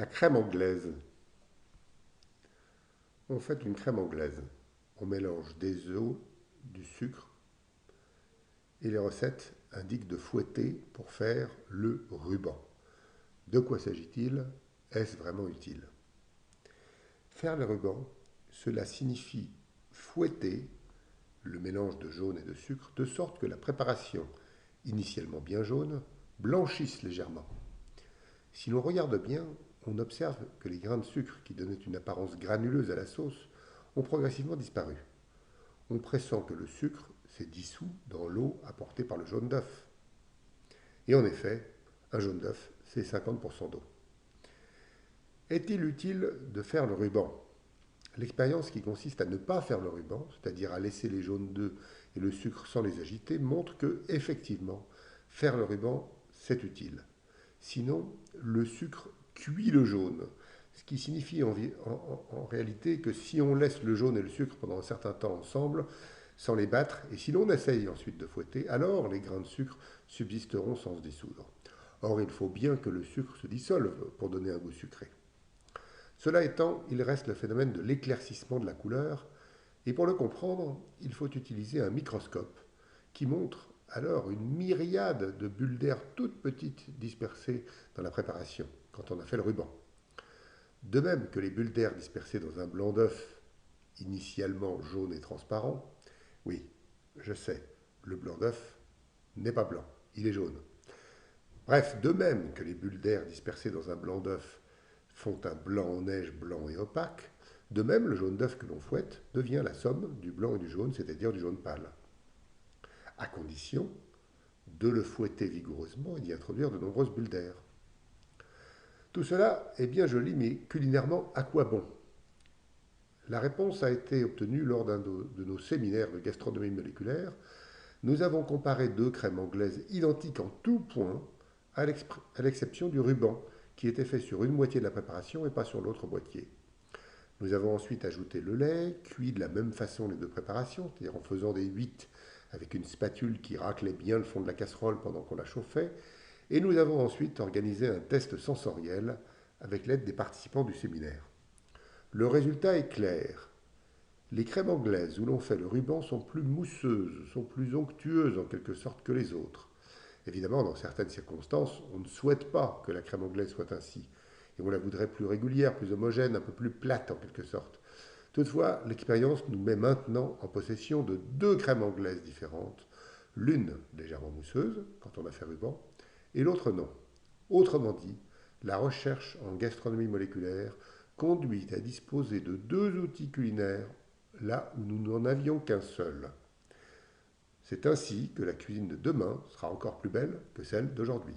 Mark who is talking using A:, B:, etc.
A: La crème anglaise. On fait une crème anglaise. On mélange des œufs, du sucre et les recettes indiquent de fouetter pour faire le ruban. De quoi s'agit-il? Est-ce vraiment utile? Faire le ruban, cela signifie fouetter le mélange de jaune et de sucre de sorte que la préparation, initialement bien jaune, blanchisse légèrement. Si l'on regarde bien, on observe que les grains de sucre qui donnaient une apparence granuleuse à la sauce ont progressivement disparu. On pressent que le sucre s'est dissous dans l'eau apportée par le jaune d'œuf. Et en effet, un jaune d'œuf, c'est 50% d'eau. Est-il utile de faire le ruban? L'expérience qui consiste à ne pas faire le ruban, c'est-à-dire à laisser les jaunes d'œufs et le sucre sans les agiter, montre que, effectivement, faire le ruban, c'est utile. Sinon, le sucre cuit le jaune, ce qui signifie en réalité que si on laisse le jaune et le sucre pendant un certain temps ensemble, sans les battre, et si l'on essaye ensuite de fouetter, alors les grains de sucre subsisteront sans se dissoudre. Or, il faut bien que le sucre se dissolve pour donner un goût sucré. Cela étant, il reste le phénomène de l'éclaircissement de la couleur, et pour le comprendre, il faut utiliser un microscope qui montre alors une myriade de bulles d'air toutes petites dispersées dans la préparation, quand on a fait le ruban. De même que les bulles d'air dispersées dans un blanc d'œuf, initialement jaune et transparent, oui, je sais, le blanc d'œuf n'est pas blanc, il est jaune. Bref, de même que les bulles d'air dispersées dans un blanc d'œuf font un blanc en neige blanc et opaque, de même le jaune d'œuf que l'on fouette devient la somme du blanc et du jaune, c'est-à-dire du jaune pâle, à condition de le fouetter vigoureusement et d'y introduire de nombreuses bulles d'air. Tout cela est bien joli, mais culinairement, à quoi bon? La réponse a été obtenue lors d'un de nos séminaires de gastronomie moléculaire. Nous avons comparé deux crèmes anglaises identiques en tout point, à l'exception du ruban, qui était fait sur une moitié de la préparation et pas sur l'autre moitié. Nous avons ensuite ajouté le lait, cuit de la même façon les deux préparations, c'est-à-dire en faisant des huîtres avec une spatule qui raclait bien le fond de la casserole pendant qu'on la chauffait, et nous avons ensuite organisé un test sensoriel avec l'aide des participants du séminaire. Le résultat est clair. Les crèmes anglaises où l'on fait le ruban sont plus mousseuses, sont plus onctueuses en quelque sorte que les autres. Évidemment, dans certaines circonstances, on ne souhaite pas que la crème anglaise soit ainsi, et on la voudrait plus régulière, plus homogène, un peu plus plate en quelque sorte. Toutefois, l'expérience nous met maintenant en possession de deux crèmes anglaises différentes, l'une légèrement mousseuse, quand on a fait ruban, et l'autre non. Autrement dit, la recherche en gastronomie moléculaire conduit à disposer de deux outils culinaires là où nous n'en avions qu'un seul. C'est ainsi que la cuisine de demain sera encore plus belle que celle d'aujourd'hui.